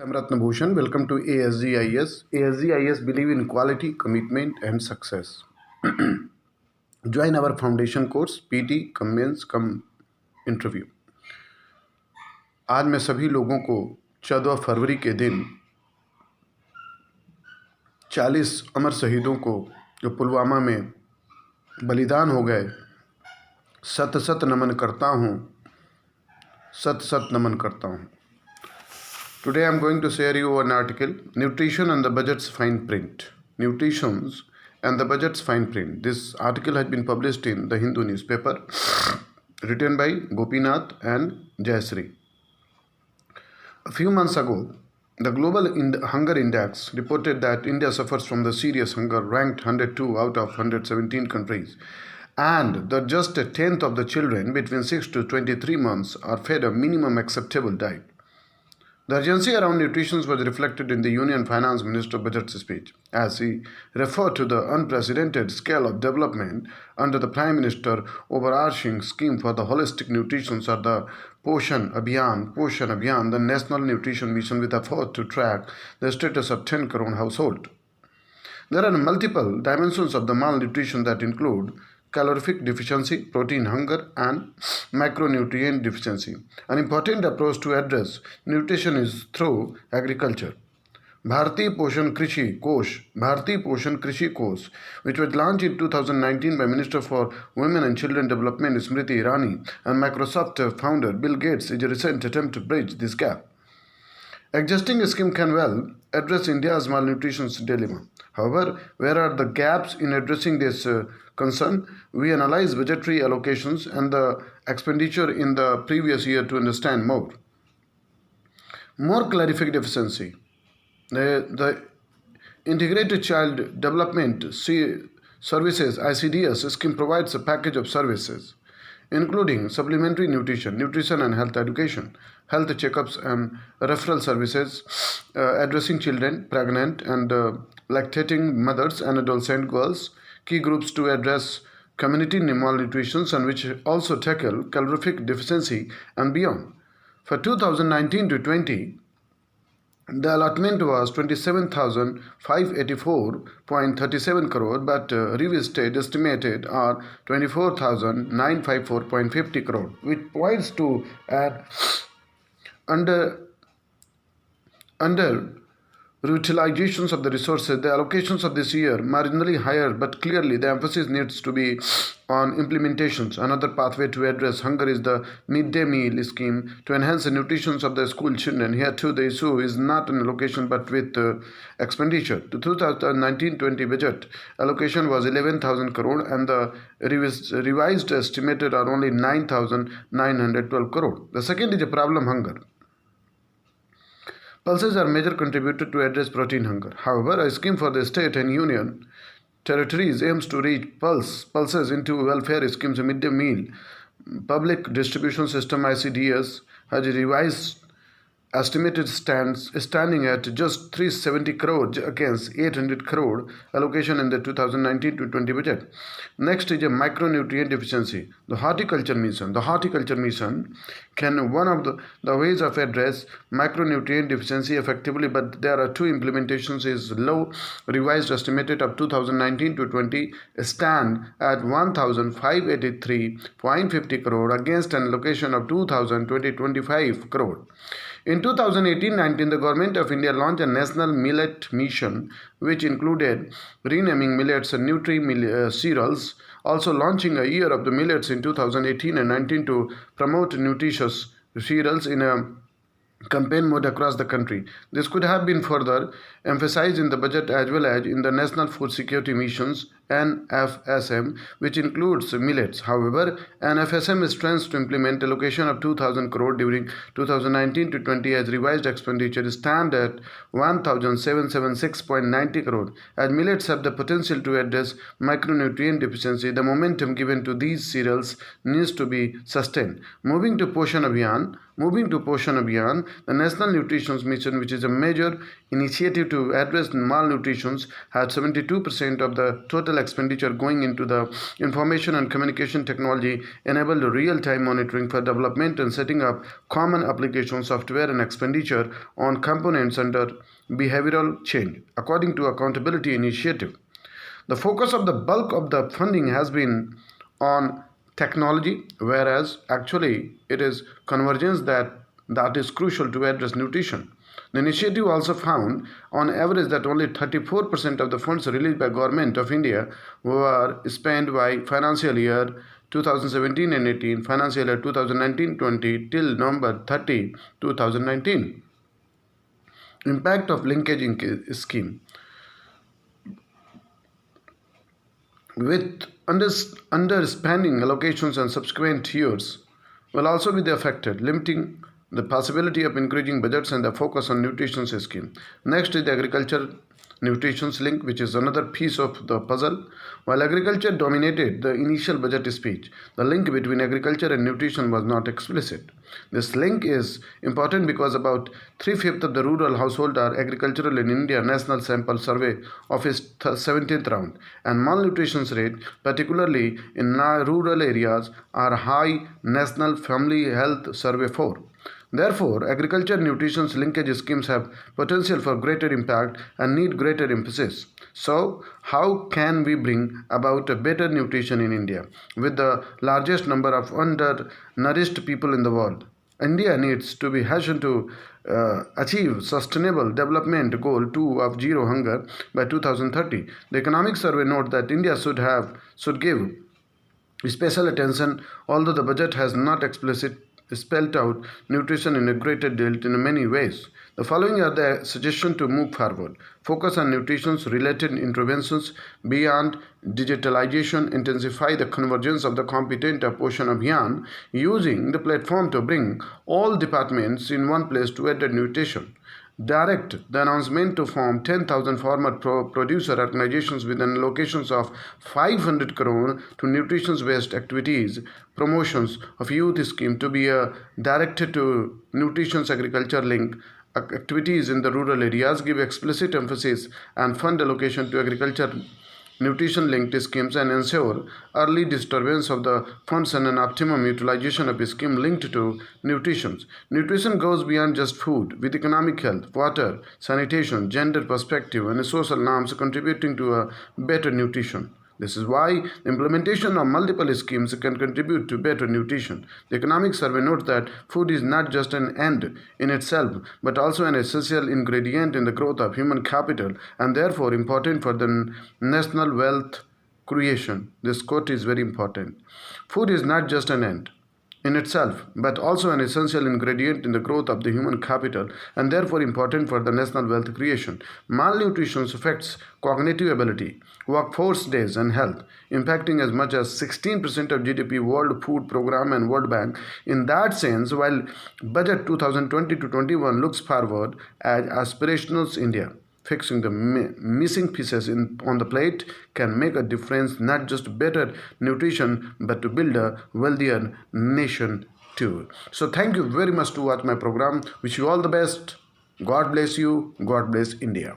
I'm R.BHUSHAN. Welcome to ASG IAS. ASG IAS believe in quality, commitment, and success. Join our foundation course PT Convince Come Interview. आज मैं सभी लोगों को 14 फरवरी के दिन 40 अमर शहीदों को जो पुलवामा में बलिदान हो गए सत सत नमन करता हूँ, सत सत नमन करता हूँ. Today I am going to share you an article, Nutrition and the Budget's Fine Print. Nutritions and the Budget's Fine Print. This article has been published in the Hindu newspaper, written by Gopinath and Jayasri. A few months ago, the Global Hunger Index reported that India suffers from the serious hunger, ranked 102 out of 117 countries, and that just a tenth of the children between 6 to 23 months are fed a minimum acceptable diet. The urgency around nutrition was reflected in the Union Finance Minister's budget speech, as he referred to the unprecedented scale of development under the Prime Minister's overarching scheme for the holistic nutrition or the POSHAN Abhiyan, the National Nutrition Mission with effort to track the status of 10 crore households. There are multiple dimensions of the malnutrition that include calorific deficiency, protein hunger, and macronutrient deficiency. An important approach to address nutrition is through agriculture. Bharatiya Poshan Krishi Kosh, which was launched in 2019 by Minister for Women and Children Development Smriti Irani and Microsoft founder Bill Gates, is a recent attempt to bridge this gap. Existing scheme can well address India's malnutrition dilemma. However, where are the gaps in addressing this concern? We analyze budgetary allocations and the expenditure in the previous year to understand more. More calorific deficiency. The Integrated Child Development Services ICDS scheme provides a package of services including supplementary nutrition and health education, health checkups and referral services addressing children, pregnant and lactating mothers and adolescent girls, key groups to address community malnutrition and which also tackle calorific deficiency and beyond. For 2019 to 20, the allotment was 27,584.37 crore, but revisited estimated are 24,954.50 crore, which points to an utilizations of the resources. The allocations of this year marginally higher, but clearly the emphasis needs to be on implementations. Another pathway to address hunger is the midday meal scheme to enhance the nutrition of the school children. Here too the issue is not an allocation but with expenditure. The 2019-20 budget allocation was 11,000 crore and the revised estimated are only 9,912 crore. The second is a problem hunger. Pulses are major contributor to address protein hunger. However, a scheme for the state and union territories aims to reach pulses into welfare schemes. A midday meal public distribution system ICDS has revised estimated standing at just 370 crore against 800 crore allocation in the 2019-20 budget. Next is a micronutrient deficiency. The horticulture mission can one of the ways of address micronutrient deficiency effectively, but there are two implementations is low. Revised estimated of 2019-20 stand at 1,583.50 crore against an allocation of 2,025 crore. In 2018-19, the Government of India launched a National Millet Mission, which included renaming millets and cereals, also launching a Year of the Millets in 2018 and 19 to promote nutritious cereals in a campaign mode across the country. This could have been further emphasized in the budget as well as in the National Food Security Mission's NFSM, which includes millets. However, NFSM strengthens to implement allocation of 2,000 crore during 2019 to 20 as revised expenditure stand at 1,776.90 crore. As millets have the potential to address micronutrient deficiency, the momentum given to these cereals needs to be sustained. Moving to Poshan Abhiyan, Moving to Poshan Abhiyan, the National Nutrition Mission, which is a major initiative to address malnutrition, had 72% of the total expenditure going into the information and communication technology, enabled real-time monitoring for development and setting up common application software and expenditure on components under behavioral change, according to Accountability Initiative. The focus of the bulk of the funding has been on technology, whereas actually it is convergence that is crucial to address nutrition. The initiative also found on average that only 34% of the funds released by Government of India were spent by financial year 2017 and 18, financial year 2019-20 till November 30, 2019. Impact of linkaging scheme. With underspending allocations and subsequent years will also be affected, limiting the possibility of increasing budgets and the focus on nutrition scheme. Next is the agriculture nutrition link, which is another piece of the puzzle. While agriculture dominated the initial budget speech, the link between agriculture and nutrition was not explicit. This link is important because about 3/5 of the rural households are agricultural in India. National Sample Survey of its 17th round, and malnutrition rate, particularly in rural areas, are high. National Family Health Survey 4. Therefore, agriculture nutrition linkage schemes have potential for greater impact and need greater emphasis. So, how can we bring about a better nutrition in India with the largest number of undernourished people in the world? India needs to be hastened to achieve Sustainable Development Goal 2 of Zero Hunger by 2030. The Economic Survey notes that India should give special attention, although the budget has not explicit spelled out nutrition in a greater detail in many ways. The following are the suggestions to move forward. Focus on nutrition-related interventions beyond digitalization. Intensify the convergence of the competent of Poshan Abhiyan, using the platform to bring all departments in one place to address nutrition. Direct the announcement to form 10,000 farmer producer organizations with an allocations of 500 crore to nutrition-based activities. Promotions of youth scheme to be directed to nutrition agriculture link activities in the rural areas. Give explicit emphasis and fund allocation to agriculture nutrition linked schemes and ensure early disturbance of the funds and an optimum utilization of a scheme linked to nutrition. Nutrition goes beyond just food, with economic health, water, sanitation, gender perspective, and social norms contributing to a better nutrition. This is why the implementation of multiple schemes can contribute to better nutrition. The Economic Survey notes that food is not just an end in itself, but also an essential ingredient in the growth of human capital, and therefore important for the national wealth creation. This quote is very important. Food is not just an end in itself, but also an essential ingredient in the growth of the human capital, and therefore important for the national wealth creation. Malnutrition affects cognitive ability, workforce days, and health, impacting as much as 16% of GDP. World Food Program and World Bank. In that sense, while Budget 2020 to 21 looks forward as aspirational, India fixing the missing pieces on the plate can make a difference, not just better nutrition, but to build a wealthier nation too. So thank you very much to watch my program. Wish you all the best. God bless you. God bless India.